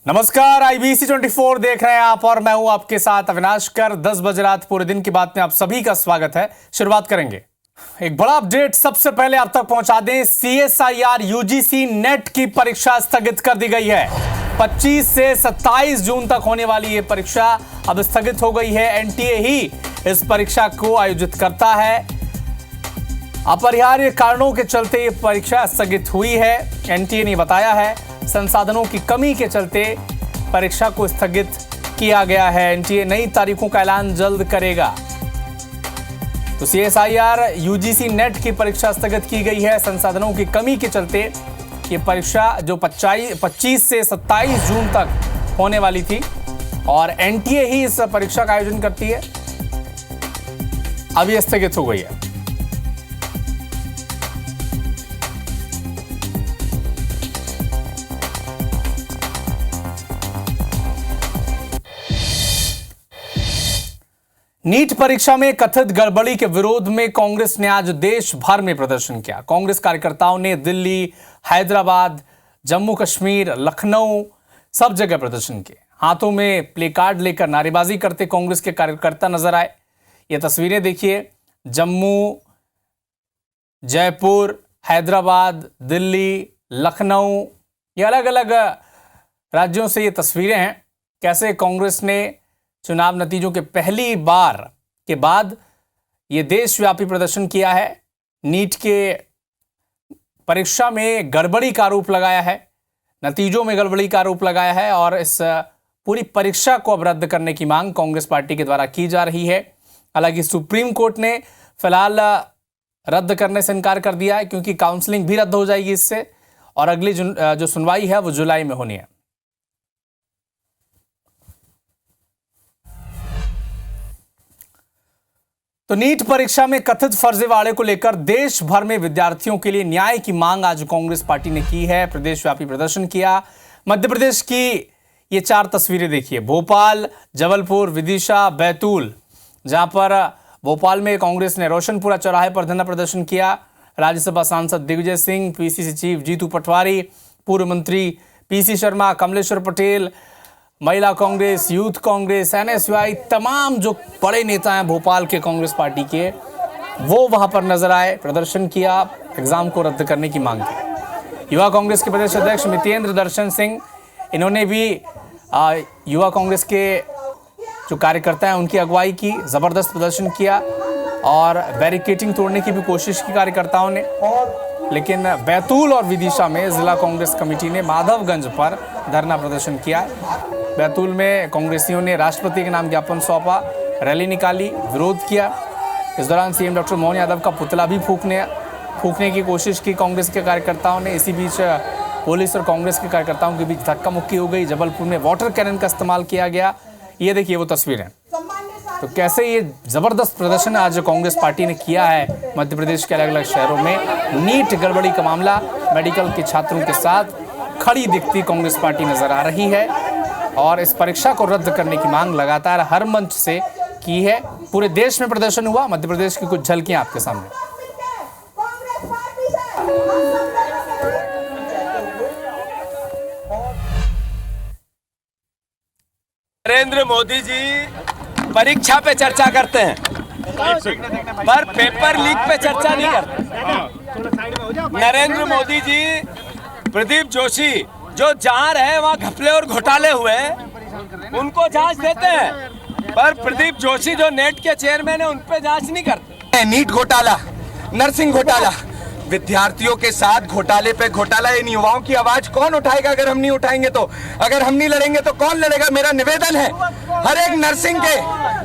नमस्कार, IBC 24 देख रहे हैं आप और मैं हूं आपके साथ अविनाश कर। 10 बजे रात पूरे दिन की बात में आप सभी का स्वागत है। शुरुआत करेंगे एक बड़ा अपडेट सबसे पहले आप तक पहुंचा दें। CSIR UGC नेट की परीक्षा स्थगित कर दी गई है। 25 से 27 जून तक होने वाली ये परीक्षा अब स्थगित हो गई है। NTA ही इस परीक्षा को आयोजित करता है। अपरिहार्य कारणों के चलते ये परीक्षा स्थगित हुई है। NTA ने बताया है संसाधनों की कमी के चलते परीक्षा को स्थगित किया गया है। NTA नई तारीखों का ऐलान जल्द करेगा। तो CSIR UGC नेट की परीक्षा स्थगित की गई है संसाधनों की कमी के चलते। ये परीक्षा जो 25 से 27 जून तक होने वाली थी और NTA ही इस परीक्षा का आयोजन करती है, अब ये स्थगित हो गई है। नीट परीक्षा में कथित गड़बड़ी के विरोध में कांग्रेस ने आज देश भर में प्रदर्शन किया। कांग्रेस कार्यकर्ताओं ने दिल्ली, हैदराबाद, जम्मू कश्मीर, लखनऊ सब जगह प्रदर्शन किए। हाथों में प्ले कार्ड लेकर नारेबाजी करते कांग्रेस के कार्यकर्ता नजर आए। ये तस्वीरें देखिए, जम्मू, जयपुर, हैदराबाद, दिल्ली, लखनऊ, ये अलग अलग राज्यों से ये तस्वीरें हैं। कैसे कांग्रेस ने चुनाव नतीजों के पहली बार के बाद ये देशव्यापी प्रदर्शन किया है। नीट के परीक्षा में गड़बड़ी का आरोप लगाया है, नतीजों में गड़बड़ी का आरोप लगाया है और इस पूरी परीक्षा को अब रद्द करने की मांग कांग्रेस पार्टी के द्वारा की जा रही है। हालांकि सुप्रीम कोर्ट ने फिलहाल रद्द करने से इनकार कर दिया है, क्योंकि काउंसलिंग भी रद्द हो जाएगी इससे और अगली जो सुनवाई है वो जुलाई में होनी है। तो नीट परीक्षा में कथित फर्जीवाड़े को लेकर देश भर में विद्यार्थियों के लिए न्याय की मांग आज कांग्रेस पार्टी ने की है। प्रदेशव्यापी प्रदर्शन किया। मध्य प्रदेश की ये 4 तस्वीरें देखिए, भोपाल, जबलपुर, विदिशा, बैतूल, जहां पर भोपाल में कांग्रेस ने रोशनपुरा चौराहे पर धरना प्रदर्शन किया। राज्यसभा सांसद दिग्विजय सिंह, PCC चीफ जीतू पटवारी, पूर्व मंत्री PC शर्मा, कमलेश्वर पटेल, महिला कांग्रेस, यूथ कांग्रेस, NSY, तमाम जो बड़े नेता हैं भोपाल के कांग्रेस पार्टी के, वो वहां पर नजर आए, प्रदर्शन किया, एग्जाम को रद्द करने की मांग की। युवा कांग्रेस के प्रदेश अध्यक्ष मितेंद्र दर्शन सिंह, इन्होंने भी युवा कांग्रेस के जो कार्यकर्ता हैं उनकी अगुवाई की, जबरदस्त प्रदर्शन किया और बैरिकेडिंग तोड़ने की भी कोशिश की कार्यकर्ताओं ने। लेकिन बैतूल और विदिशा में जिला कांग्रेस कमेटी ने माधवगंज पर धरना प्रदर्शन किया। बैतूल में कांग्रेसियों ने राष्ट्रपति के नाम ज्ञापन सौंपा, रैली निकाली, विरोध किया। इस दौरान CM डॉक्टर मोहन यादव का पुतला भी फूंकने की कोशिश की कांग्रेस के कार्यकर्ताओं ने। इसी बीच पुलिस और कांग्रेस के कार्यकर्ताओं के बीच धक्का मुक्की हो गई। जबलपुर में वाटर कैनन का इस्तेमाल किया गया। ये देखिए वो तस्वीरें। तो कैसे ये जबरदस्त प्रदर्शन आज कांग्रेस पार्टी ने किया है मध्य प्रदेश के अलग अलग शहरों में। नीट गड़बड़ी का मामला मेडिकल के छात्रों के साथ खड़ी दिखती कांग्रेस पार्टी नजर आ रही है और इस परीक्षा को रद्द करने की मांग लगातार हर मंच से की है। पूरे देश में प्रदर्शन हुआ। मध्य प्रदेश की कुछ झलकियां आपके सामने। नरेंद्र मोदी जी परीक्षा पे चर्चा करते हैं पर पेपर लीक पे चर्चा नहीं करते। नरेंद्र मोदी जी, प्रदीप जोशी जो जहां रहे वहां घपले और घोटाले हुए उनको जांच देते हैं, पर प्रदीप जोशी जो नेट के चेयरमैन है उन पे जांच नहीं करते। नीट घोटाला, नर्सिंग घोटाला, विद्यार्थियों के साथ घोटाले पे घोटाला। इन युवाओं की आवाज कौन उठाएगा अगर हम नहीं उठाएंगे तो? अगर हम नहीं लड़ेंगे तो कौन लड़ेगा? मेरा निवेदन है हर एक नर्सिंग के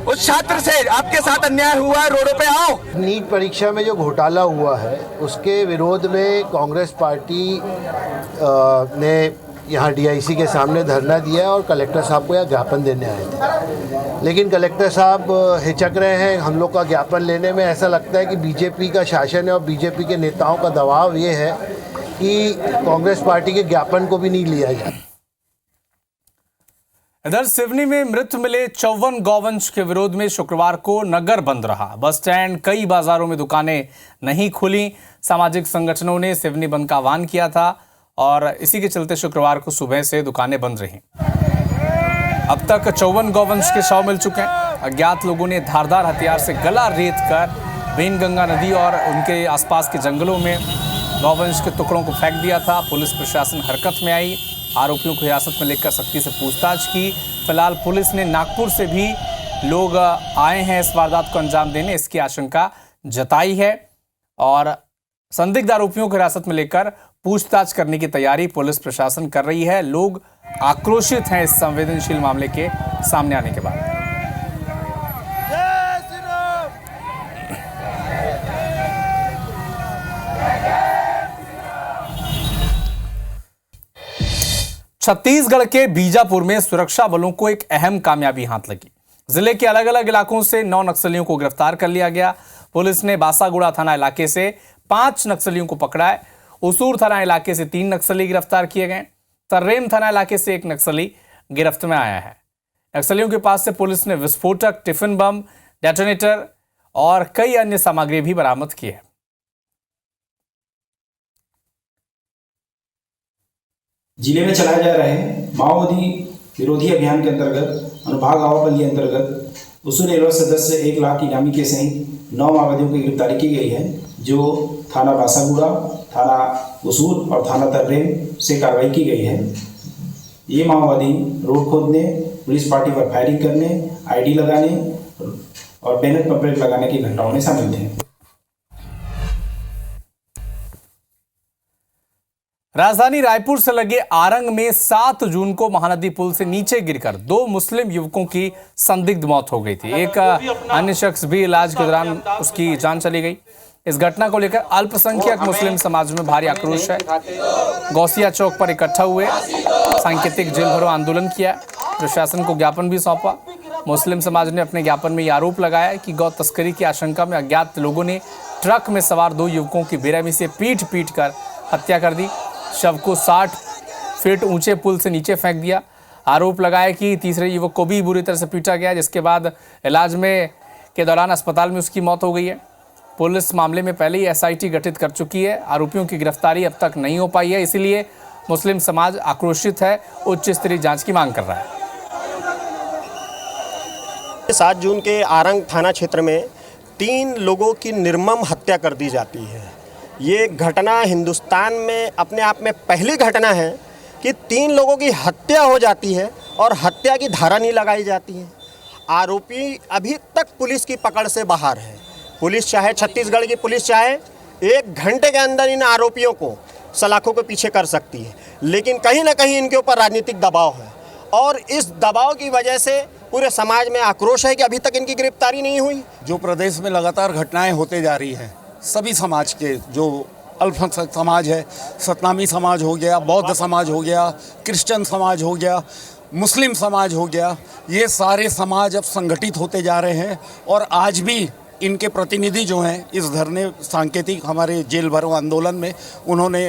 उस छात्र से, आपके साथ अन्याय हुआ है, रोडों पे आओ। नीट परीक्षा में जो घोटाला हुआ है उसके विरोध में कांग्रेस पार्टी ने यहाँ DIC के सामने धरना दिया और कलेक्टर साहब को यहाँ ज्ञापन देने आए थे। लेकिन कलेक्टर साहब हिचक रहे हैं हम लोग का ज्ञापन लेने में। ऐसा लगता है कि बीजेपी का शासन है और बीजेपी के नेताओं का दबाव ये है कि कांग्रेस पार्टी के ज्ञापन को भी नहीं लिया जाए। इधर सिवनी में मृत मिले 54 गौवंश के विरोध में शुक्रवार को नगर बंद रहा। बस स्टैंड, कई बाजारों में दुकानें नहीं खुली। सामाजिक संगठनों ने सिवनी बंद का आह्वान किया था और इसी के चलते शुक्रवार को सुबह से दुकानें बंद रहीं। अब तक 54 गौवंश के शव मिल चुके हैं। अज्ञात लोगों ने धारदार हथियार से गला रेत कर वेनगंगा नदी और उनके आसपास के जंगलों में गौवंश के टुकड़ों को फेंक दिया था। पुलिस प्रशासन हरकत में आई, आरोपियों को हिरासत में लेकर सख्ती से पूछताछ की। फिलहाल पुलिस ने नागपुर से भी लोग आए हैं इस वारदात को अंजाम देने, इसकी आशंका जताई है और संदिग्ध आरोपियों को हिरासत में लेकर पूछताछ करने की तैयारी पुलिस प्रशासन कर रही है। लोग आक्रोशित हैं इस संवेदनशील मामले के सामने आने के बाद। छत्तीसगढ़ के बीजापुर में सुरक्षा बलों को एक अहम कामयाबी हाथ लगी। जिले के अलग अलग इलाकों से 9 नक्सलियों को गिरफ्तार कर लिया गया। पुलिस ने बासागुड़ा थाना इलाके से 5 नक्सलियों को पकड़ा है। उसूर थाना इलाके से 3 नक्सली गिरफ्तार किए गए। तर्रेम थाना इलाके से 1 नक्सली गिरफ्त में आया है। नक्सलियों के पास से पुलिस ने विस्फोटक, टिफिन बम, डेटोनेटर और कई अन्य सामग्री भी बरामद की है। जिले में चलाए जा रहे माओवादी विरोधी अभियान के अंतर्गत अनुभाग आवापल्ली अंतर्गत उसूर रेलवे सदस्य 1 लाख इनामी के सहित 9 माओवादियों की गिरफ्तारी की गई है, जो थाना बासागुड़ा, थाना उसूर और थाना तर्रेम से कार्रवाई की गई है। ये माओवादी रोड खोदने, पुलिस पार्टी पर फायरिंग करने, आईडी लगाने और बैनर पम्पलेट लगाने की घटनाओं में शामिल थे। राजधानी रायपुर से लगे आरंग में 7 जून को महानदी पुल से नीचे गिरकर 2 मुस्लिम युवकों की संदिग्ध मौत हो गई थी। एक अन्य शख्स भी इलाज के दौरान उसकी जान चली गई। इस घटना को लेकर अल्पसंख्यक मुस्लिम समाज में भारी आक्रोश है। गौसिया चौक पर इकट्ठा हुए, सांकेतिक जेल भरो आंदोलन किया, प्रशासन को ज्ञापन भी सौंपा। मुस्लिम समाज ने अपने ज्ञापन में यह आरोप लगाया कि गौ तस्करी की आशंका में अज्ञात लोगों ने ट्रक में सवार 2 युवकों की बेरहमी से पीट कर हत्या कर दी। शव को 60 फीट ऊंचे पुल से नीचे फेंक दिया। आरोप लगाया कि तीसरे युवक को भी बुरी तरह से पीटा गया, जिसके बाद इलाज में के दौरान अस्पताल में उसकी मौत हो गई है। पुलिस मामले में पहले ही एसआईटी गठित कर चुकी है। आरोपियों की गिरफ्तारी अब तक नहीं हो पाई है, इसीलिए मुस्लिम समाज आक्रोशित है, उच्च स्तरीय जांच की मांग कर रहा है। 7 जून के आरंग थाना क्षेत्र में 3 लोगों की निर्मम हत्या कर दी जाती है। ये घटना हिंदुस्तान में अपने आप में पहली घटना है कि 3 लोगों की हत्या हो जाती है और हत्या की धारा नहीं लगाई जाती है। आरोपी अभी तक पुलिस की पकड़ से बाहर है। पुलिस चाहे, छत्तीसगढ़ की पुलिस चाहे 1 घंटे के अंदर इन आरोपियों को सलाखों के पीछे कर सकती है, लेकिन कहीं ना कहीं इनके ऊपर राजनीतिक दबाव है और इस दबाव की वजह से पूरे समाज में आक्रोश है कि अभी तक इनकी गिरफ्तारी नहीं हुई। जो प्रदेश में लगातार घटनाएं होते जा रही हैं, सभी समाज के, जो अल्पसंख्यक समाज है, सतनामी समाज हो गया, बौद्ध समाज हो गया, क्रिश्चियन समाज हो गया, मुस्लिम समाज हो गया, ये सारे समाज अब संगठित होते जा रहे हैं और आज भी इनके प्रतिनिधि जो हैं इस धरने सांकेतिक हमारे जेल भरो आंदोलन में उन्होंने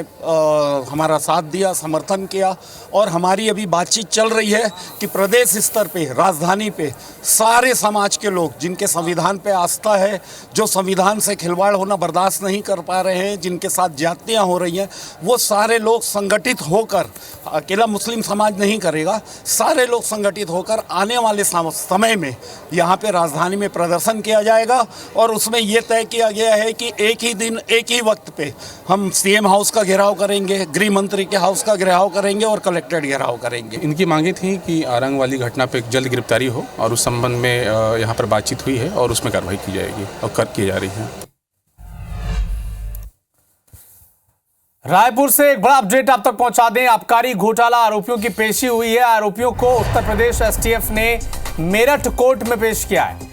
हमारा साथ दिया, समर्थन किया और हमारी अभी बातचीत चल रही है कि प्रदेश स्तर पे, राजधानी पे सारे समाज के लोग जिनके संविधान पे आस्था है, जो संविधान से खिलवाड़ होना बर्दाश्त नहीं कर पा रहे हैं, जिनके साथ ज्यादतियाँ हो रही हैं, वो सारे लोग संगठित होकर, अकेला मुस्लिम समाज नहीं करेगा, सारे लोग संगठित होकर आने वाले समय में यहाँ पे राजधानी में प्रदर्शन किया जाएगा और उसमें यह तय किया गया है कि एक ही दिन, एक ही वक्त पे हम सीएम हाउस का घेराव करेंगे, गृह मंत्री के हाउस का घेराव करेंगे और कलेक्ट्रेट घेराव करेंगे। इनकी मांगे थी कि आरंग वाली घटना पे जल्द गिरफ्तारी हो और उस संबंध में यहाँ पर बातचीत हुई है और उसमें कार्रवाई की जाएगी और की जा रही है। रायपुर से एक बड़ा अपडेट आप तक पहुंचा दें। आबकारी घोटाला आरोपियों की पेशी हुई है। आरोपियों को उत्तर प्रदेश एसटीएफ ने मेरठ कोर्ट में पेश किया है।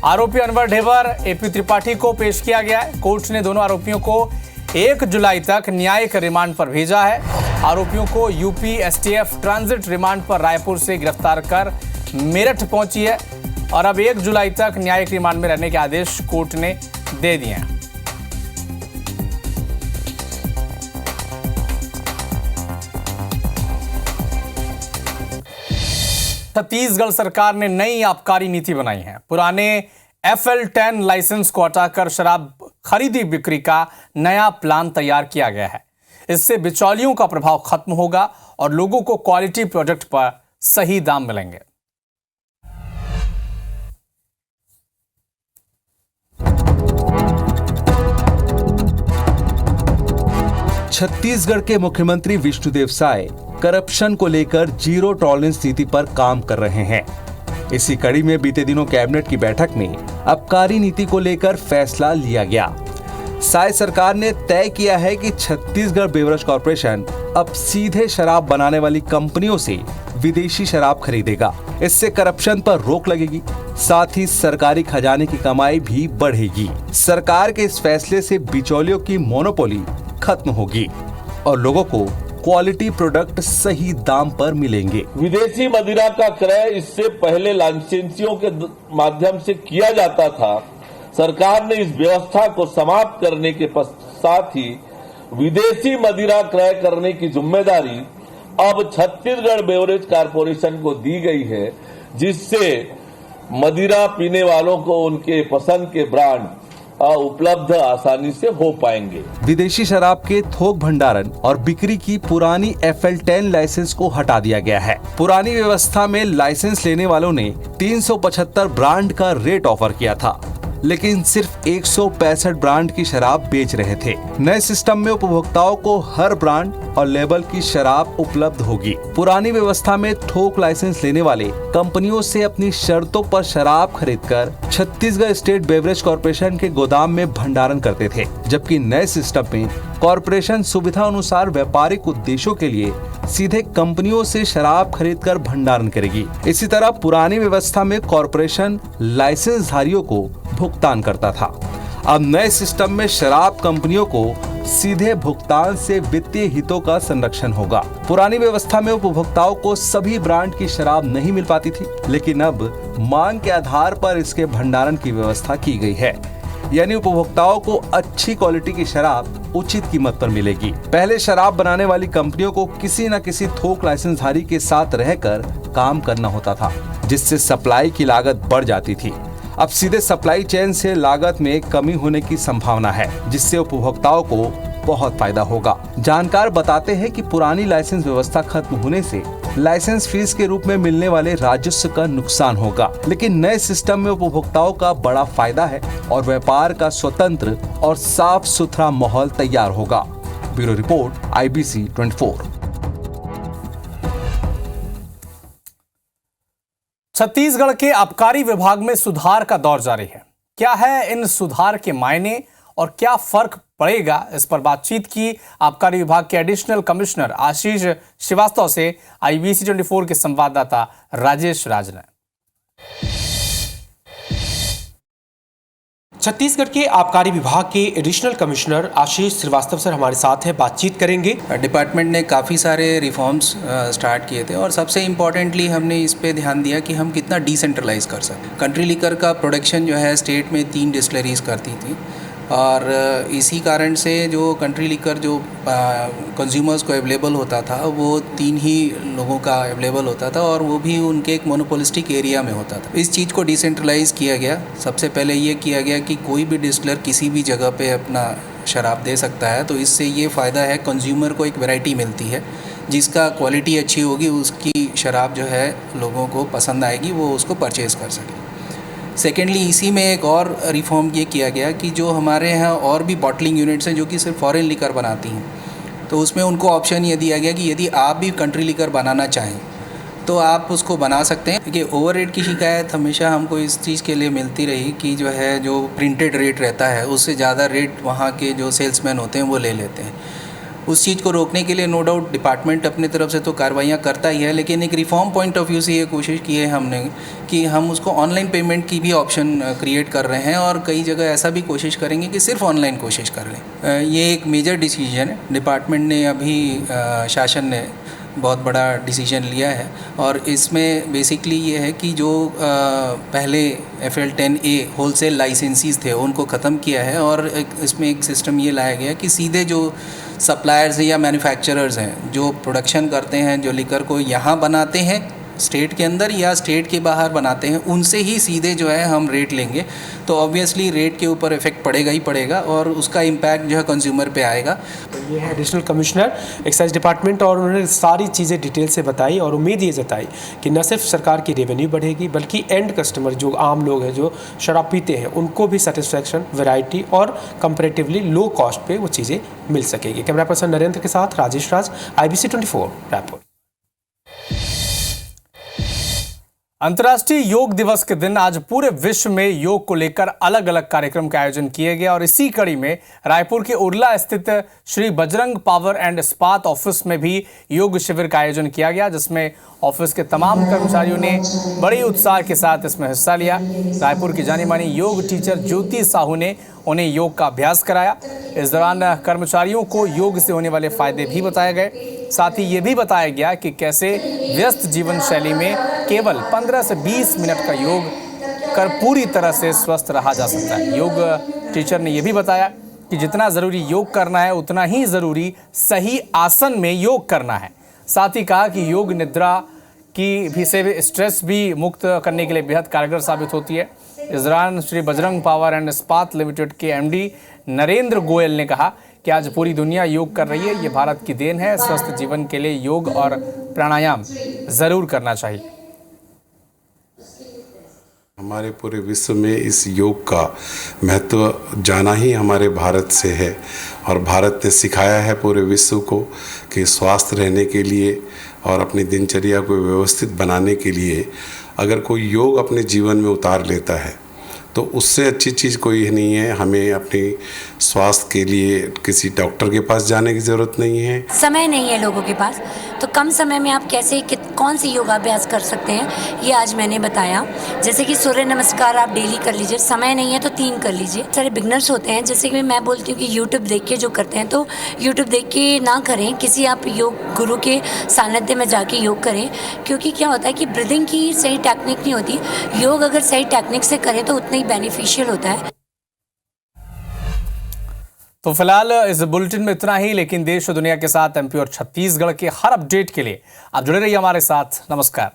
आरोपी अनवर ढेबर, एपी त्रिपाठी को पेश किया गया है। कोर्ट ने दोनों आरोपियों को 1 जुलाई तक न्यायिक रिमांड पर भेजा है। आरोपियों को यूपी एसटीएफ ट्रांजिट रिमांड पर रायपुर से गिरफ्तार कर मेरठ पहुंची है और अब 1 जुलाई तक न्यायिक रिमांड में रहने के आदेश कोर्ट ने दे दिए हैं। छत्तीसगढ़ सरकार ने नई आबकारी नीति बनाई है। पुराने FL10 लाइसेंस को हटाकर शराब खरीदी बिक्री का नया प्लान तैयार किया गया है। इससे बिचौलियों का प्रभाव खत्म होगा और लोगों को क्वालिटी प्रोडक्ट पर सही दाम मिलेंगे। छत्तीसगढ़ के मुख्यमंत्री विष्णुदेव साय करप्शन को लेकर जीरो टॉलरेंस नीति पर काम कर रहे हैं। इसी कड़ी में बीते दिनों कैबिनेट की बैठक में आबकारी नीति को लेकर फैसला लिया गया। साय सरकार ने तय किया है कि छत्तीसगढ़ बेवरेज कॉर्पोरेशन अब सीधे शराब बनाने वाली कंपनियों से विदेशी शराब खरीदेगा। इससे करप्शन पर रोक लगेगी, साथ ही सरकारी खजाने की कमाई भी बढ़ेगी। सरकार के इस फैसले से बिचौलियों की मोनोपोली खत्म होगी और लोगों को क्वालिटी प्रोडक्ट सही दाम पर मिलेंगे। विदेशी मदिरा का क्रय इससे पहले लाइसेंसियों के माध्यम से किया जाता था। सरकार ने इस व्यवस्था को समाप्त करने के साथ ही विदेशी मदिरा क्रय करने की जिम्मेदारी अब छत्तीसगढ़ बेवरेज कॉर्पोरेशन को दी गई है, जिससे मदिरा पीने वालों को उनके पसंद के ब्रांड उपलब्ध आसानी से हो पाएंगे। विदेशी शराब के थोक भंडारण और बिक्री की पुरानी FL10 लाइसेंस को हटा दिया गया है। पुरानी व्यवस्था में लाइसेंस लेने वालों ने 375 ब्रांड का रेट ऑफर किया था, लेकिन सिर्फ 165 ब्रांड की शराब बेच रहे थे। नए सिस्टम में उपभोक्ताओं को हर ब्रांड और लेबल की शराब उपलब्ध होगी। पुरानी व्यवस्था में थोक लाइसेंस लेने वाले कंपनियों से अपनी शर्तों पर शराब खरीदकर छत्तीसगढ़ स्टेट बेवरेज कॉर्पोरेशन के गोदाम में भंडारण करते थे, जबकि नए सिस्टम में कॉर्पोरेशन सुविधा अनुसार व्यापारिक उद्देश्यों के लिए सीधे कंपनियों से शराब खरीदकर भंडारण करेगी। इसी तरह पुरानी व्यवस्था में कॉर्पोरेशन लाइसेंस धारियों को भुगतान करता था। अब नए सिस्टम में शराब कंपनियों को सीधे भुगतान से वित्तीय हितों का संरक्षण होगा। पुरानी व्यवस्था में उपभोक्ताओं को सभी ब्रांड की शराब नहीं मिल पाती थी, लेकिन अब मांग के आधार पर इसके भंडारण की व्यवस्था की गई है, यानी उपभोक्ताओं को अच्छी क्वालिटी की शराब उचित कीमत पर मिलेगी। पहले शराब बनाने वाली कंपनियों को किसी न किसी थोक लाइसेंसधारी के साथ रहकर काम करना होता था, जिससे सप्लाई की लागत बढ़ जाती थी। अब सीधे सप्लाई चेन से लागत में कमी होने की संभावना है, जिससे उपभोक्ताओं को बहुत फायदा होगा। जानकार बताते हैं कि पुरानी लाइसेंस व्यवस्था खत्म होने से लाइसेंस फीस के रूप में मिलने वाले राजस्व का नुकसान होगा, लेकिन नए सिस्टम में उपभोक्ताओं का बड़ा फायदा है और व्यापार का स्वतंत्र और साफ सुथरा माहौल तैयार होगा। Bureau report, IBC 24। छत्तीसगढ़ के आबकारी विभाग में सुधार का दौर जारी है। क्या है इन सुधार के मायने और क्या फर्क पड़ेगा, इस पर बातचीत की आबकारी विभाग के एडिशनल कमिश्नर आशीष श्रीवास्तव से IBC 24 के संवाददाता राजेश राज ने। छत्तीसगढ़ के आबकारी विभाग के एडिशनल कमिश्नर आशीष श्रीवास्तव सर हमारे साथ हैं, बातचीत करेंगे। डिपार्टमेंट ने काफ़ी सारे रिफॉर्म्स स्टार्ट किए थे और सबसे इम्पॉर्टेंटली हमने इस पे ध्यान दिया कि हम कितना डिसेंट्रलाइज कर सकें। कंट्री लिकर का प्रोडक्शन जो है स्टेट में 3 डिस्टिलरीज करती थी और इसी कारण से जो कंट्री लिकर जो कंज्यूमर्स को अवेलेबल होता था वो 3 ही लोगों का अवेलेबल होता था और वो भी उनके एक मोनोपोलिस्टिक एरिया में होता था। इस चीज़ को डिसेंट्रलाइज किया गया। सबसे पहले ये किया गया कि कोई भी डिस्टिलर किसी भी जगह पे अपना शराब दे सकता है, तो इससे ये फ़ायदा है कंज्यूमर को एक वैरायटी मिलती है, जिसका क्वालिटी अच्छी होगी उसकी शराब जो है लोगों को पसंद आएगी, वो उसको परचेज़ कर सके। सेकेंडली इसी में एक और रिफॉर्म ये किया गया कि जो हमारे यहाँ और भी बॉटलिंग यूनिट्स हैं जो कि सिर्फ फॉरेन लिकर बनाती हैं, तो उसमें उनको ऑप्शन ये दिया गया कि यदि आप भी कंट्री लिकर बनाना चाहें तो आप उसको बना सकते हैं। क्योंकि ओवर रेट की शिकायत हमेशा हमको इस चीज़ के लिए मिलती रही कि जो है जो प्रिंटेड रेट रहता है उससे ज़्यादा रेट वहाँ के जो सेल्समैन होते हैं वो ले लेते हैं। उस चीज़ को रोकने के लिए नो डाउट डिपार्टमेंट अपनी तरफ से तो कार्रवाइयाँ करता ही है, लेकिन एक रिफॉर्म पॉइंट ऑफ व्यू से ये कोशिश की है हमने कि हम उसको ऑनलाइन पेमेंट की भी ऑप्शन क्रिएट कर रहे हैं और कई जगह ऐसा भी कोशिश करेंगे कि सिर्फ ऑनलाइन कोशिश कर लें। ये एक मेजर डिसीजन है, डिपार्टमेंट ने अभी शासन ने बहुत बड़ा डिसीजन लिया है और इसमें बेसिकली ये है कि जो पहले FL10A होलसेल लाइसेंसीज थे उनको ख़त्म किया है और इसमें एक सिस्टम ये लाया गया कि सीधे जो सप्लायर्स या मैन्युफैक्चरर्स हैं जो प्रोडक्शन करते हैं, जो लिकर को यहाँ बनाते हैं स्टेट के अंदर या स्टेट के बाहर बनाते हैं उनसे ही सीधे जो है हम रेट लेंगे, तो ऑब्वियसली रेट के ऊपर इफेक्ट पड़ेगा ही पड़ेगा और उसका इम्पैक्ट जो है कंज्यूमर पे आएगा। तो ये है एडिशनल कमिश्नर एक्साइज डिपार्टमेंट और उन्होंने सारी चीज़ें डिटेल से बताई और उम्मीद ये जताई कि न सिर्फ सरकार की रेवेन्यू बढ़ेगी बल्कि एंड कस्टमर जो आम लोग हैं जो शराब पीते हैं उनको भी सेटिस्फैक्शन, वैरायटी और कंपैरेटिवली लो कॉस्ट पे वो चीज़ें मिल सकेगी। कैमरा पर्सन नरेंद्र के साथ राजेश राज, IBC 24 रायपुर। अंतर्राष्ट्रीय योग दिवस के दिन आज पूरे विश्व में योग को लेकर अलग अलग कार्यक्रम का आयोजन किए गए और इसी कड़ी में रायपुर के उरला स्थित श्री बजरंग पावर एंड इस्पात ऑफिस में भी योग शिविर का आयोजन किया गया, जिसमें ऑफिस के तमाम कर्मचारियों ने बड़े उत्साह के साथ इसमें हिस्सा लिया। रायपुर की जानी मानी योग टीचर ज्योति साहू ने उन्हें योग का अभ्यास कराया। इस दौरान कर्मचारियों को योग से होने वाले फायदे भी बताए गए। साथ ही ये भी बताया गया कि कैसे व्यस्त जीवन शैली में केवल 15 से 20 मिनट का योग कर पूरी तरह से स्वस्थ रहा जा सकता है। योग टीचर ने यह भी बताया कि जितना ज़रूरी योग करना है उतना ही ज़रूरी सही आसन में योग करना है। साथ ही कहा कि योग निद्रा की भी से स्ट्रेस भी मुक्त करने के लिए बेहद कारगर साबित होती है। इस दौरान श्री बजरंग पावर एंड इस्पात लिमिटेड के MD नरेंद्र गोयल ने कहा कि आज पूरी दुनिया योग कर रही है, ये भारत की देन है। स्वस्थ जीवन के लिए योग और प्राणायाम जरूर करना चाहिए। हमारे पूरे विश्व में इस योग का महत्व जाना ही हमारे भारत से है और भारत ने सिखाया है पूरे विश्व को कि स्वस्थ रहने के लिए और अपनी दिनचर्या को व्यवस्थित बनाने के लिए अगर कोई योग अपने जीवन में उतार लेता है तो उससे अच्छी चीज़ कोई नहीं है। हमें अपनी स्वास्थ्य के लिए किसी डॉक्टर के पास जाने की ज़रूरत नहीं है। समय नहीं है लोगों के पास, तो कम समय में आप कैसे कौन सी योगाभ्यास कर सकते हैं ये आज मैंने बताया। जैसे कि सूर्य नमस्कार आप डेली कर लीजिए, समय नहीं है तो 3 कर लीजिए। सारे बिगनर्स होते हैं, जैसे कि मैं बोलती हूँ कि यूट्यूब देख के जो करते हैं तो यूट्यूब देख के ना करें, किसी आप योग गुरु के सानिध्य में जाके योग करें, क्योंकि क्या होता है कि ब्रीदिंग की सही टेक्निक नहीं होती। योग अगर सही टेक्निक से करें तो उतना ही बेनिफिशियल होता है। तो फिलहाल इस बुलेटिन में इतना ही, लेकिन देश और दुनिया के साथ MP और छत्तीसगढ़ के हर अपडेट के लिए आप जुड़े रहिए हमारे साथ। नमस्कार।